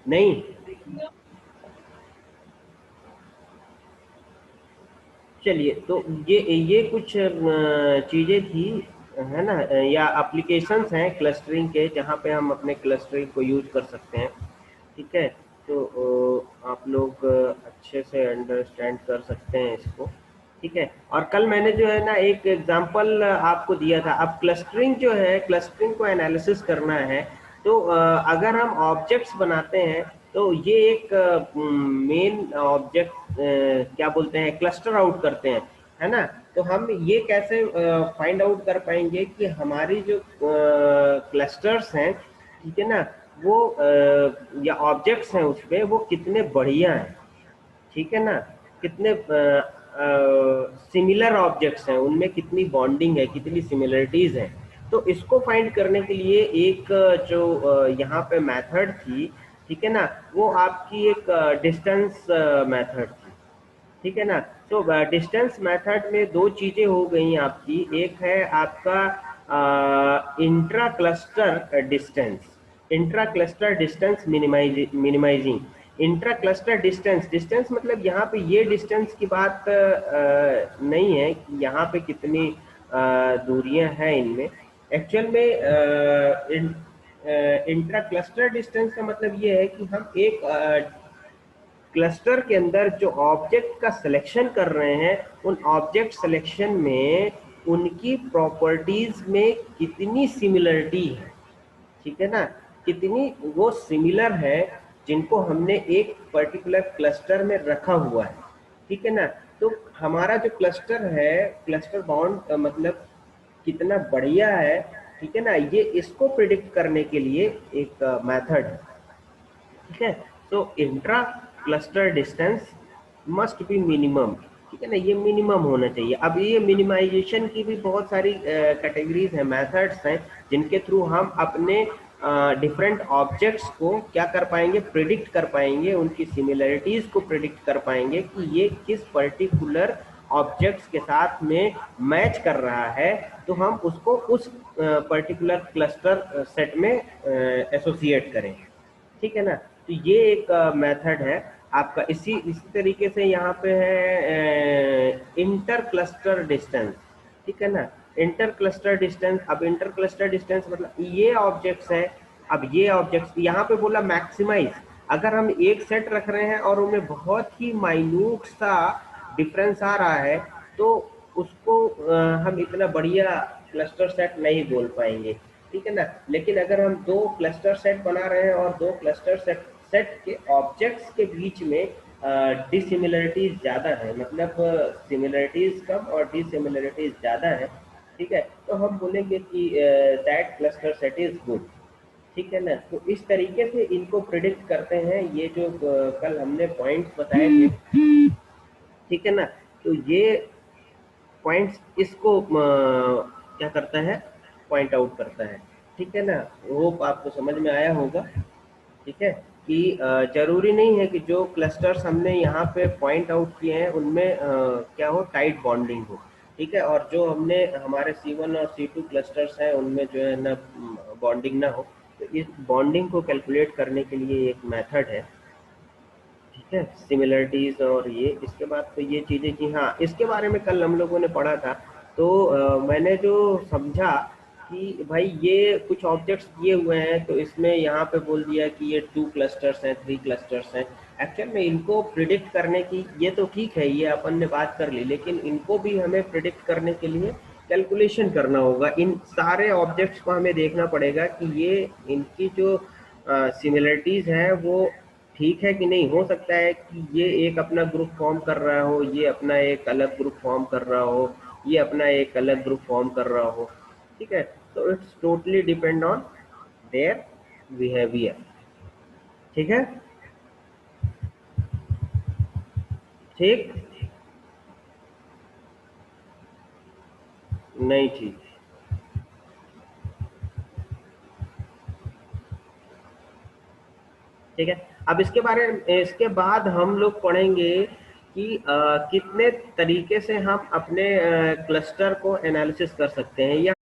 नहीं, चलिए तो ये कुछ चीज़ें थी, है ना, या एप्लीकेशंस हैं क्लस्टरिंग के, जहाँ पे हम अपने क्लस्टरिंग को यूज कर सकते हैं। ठीक है, तो आप लोग अच्छे से अंडरस्टैंड कर सकते हैं इसको। ठीक है, और कल मैंने जो है ना एक एग्जांपल आपको दिया था। अब क्लस्टरिंग जो है, क्लस्टरिंग को एनालिसिस करना है, तो अगर हम ऑब्जेक्ट्स बनाते हैं तो ये एक मेन ऑब्जेक्ट क्या बोलते हैं, क्लस्टर आउट करते हैं, है ना। तो हम ये कैसे फाइंड आउट कर पाएंगे कि हमारी जो क्लस्टर्स हैं, ठीक है ना, वो या ऑब्जेक्ट्स हैं उसपे वो कितने बढ़िया हैं, ठीक है ना, कितने सिमिलर ऑब्जेक्ट्स हैं, उनमें कितनी बॉन्डिंग है, कितनी सिमिलरिटीज हैं। तो इसको फाइंड करने के लिए एक जो यहाँ पे मेथड थी, ठीक है ना, वो आपकी एक डिस्टेंस मेथड थी। ठीक है ना। तो डिस्टेंस मेथड में दो चीजें हो गई आपकी। एक है आपका intra cluster distance, intra cluster distance minimising. Intra cluster distance, distance मतलब यहाँ पे ये डिस्टेंस की बात नहीं है कि यहाँ पे कितनी दूरियां हैं इनमें। एक्चुअल में इंट्रा क्लस्टर डिस्टेंस का मतलब ये है कि हम एक क्लस्टर के अंदर जो ऑब्जेक्ट का सिलेक्शन कर रहे हैं, उन ऑब्जेक्ट सिलेक्शन में उनकी प्रॉपर्टीज में कितनी सिमिलरिटी है, ठीक है ना, कितनी वो सिमिलर है जिनको हमने एक पर्टिकुलर क्लस्टर में रखा हुआ है। ठीक है ना। तो हमारा जो क्लस्टर है, क्लस्टर बाउंड मतलब कितना बढ़िया है, ठीक है ना, ये इसको प्रिडिक्ट करने के लिए एक मेथड है। ठीक है, तो intra cluster distance must be minimum, ठीक है ना, ये मिनिमम होना चाहिए। अब ये मिनिमाइजेशन की भी बहुत सारी कैटेगरीज हैं, मेथड्स हैं, जिनके थ्रू हम अपने डिफरेंट ऑब्जेक्ट्स को क्या कर पाएंगे, प्रिडिक्ट कर पाएंगे, उनकी सिमिलरिटीज को प्रिडिक्ट कर पाएंगे कि ये किस पर्टिकुलर ऑब्जेक्ट्स के साथ में मैच कर रहा है, तो हम उसको उस पर्टिकुलर क्लस्टर सेट में एसोसिएट करें। ठीक है ना। तो ये एक मेथड है आपका। इसी तरीके से यहाँ पे है इंटर क्लस्टर डिस्टेंस। ठीक है ना, इंटर क्लस्टर डिस्टेंस। अब इंटर क्लस्टर डिस्टेंस मतलब ये ऑब्जेक्ट्स है, अब ये ऑब्जेक्ट्स यहाँ पे बोला मैक्सिमाइज। अगर हम एक सेट रख रहे हैं और उनमें बहुत ही माइन्यूट सा डिफरेंस आ रहा है, तो उसको हम इतना बढ़िया क्लस्टर सेट नहीं बोल पाएंगे। ठीक है ना। लेकिन अगर हम दो क्लस्टर सेट बना रहे हैं और दो क्लस्टर सेट सेट के ऑब्जेक्ट्स के बीच में डिसिमिलरिटीज ज़्यादा है, मतलब सिमिलरिटीज कम और डिसिमिलरिटीज ज़्यादा है, ठीक है, तो हम बोलेंगे कि that cluster set is good. ठीक है ना। तो इस तरीके से इनको प्रिडिक्ट करते हैं, ये जो कल हमने पॉइंट्स बताए थे, ठीक है ना। तो ये पॉइंट्स इसको क्या करता है, पॉइंट आउट करता है। ठीक है ना। होप आपको समझ में आया होगा। ठीक है, कि जरूरी नहीं है कि जो क्लस्टर्स हमने यहाँ पे पॉइंट आउट किए हैं उनमें क्या हो, टाइट बॉन्डिंग हो। ठीक है, और जो हमने हमारे C1 और C2 क्लस्टर्स हैं उनमें जो है ना बॉन्डिंग ना हो, तो इस बॉन्डिंग को कैलकुलेट करने के लिए एक मेथड है। ठीक है, सिमिलरिटीज और ये, इसके बाद तो ये चीजें, जी हाँ, इसके बारे में कल हम लोगों ने पढ़ा था। तो मैंने जो समझा कि भाई ये कुछ ऑब्जेक्ट्स दिए हुए हैं, तो इसमें यहाँ पे बोल दिया कि ये 2 क्लस्टर्स हैं, 3 क्लस्टर्स हैं। एक्चुअल में इनको प्रिडिक्ट करने की, ये तो ठीक है, ये अपन ने बात कर ली, लेकिन इनको भी हमें प्रिडिक्ट करने के लिए कैलकुलेशन करना होगा। इन सारे ऑब्जेक्ट्स को हमें देखना पड़ेगा कि ये इनकी जो सिमिलरिटीज हैं वो ठीक है कि नहीं। हो सकता है कि ये एक अपना ग्रुप फॉर्म कर रहा हो, ये अपना एक अलग ग्रुप फॉर्म कर रहा हो, ये अपना एक अलग ग्रुप फॉर्म कर रहा हो। ठीक है, तो it's totally depend on their behaviour. ठीक है, ठीक, नहीं ठीक, ठीक है। अब इसके बाद हम लोग पढ़ेंगे कि कितने तरीके से हम अपने क्लस्टर को एनालिसिस कर सकते हैं, या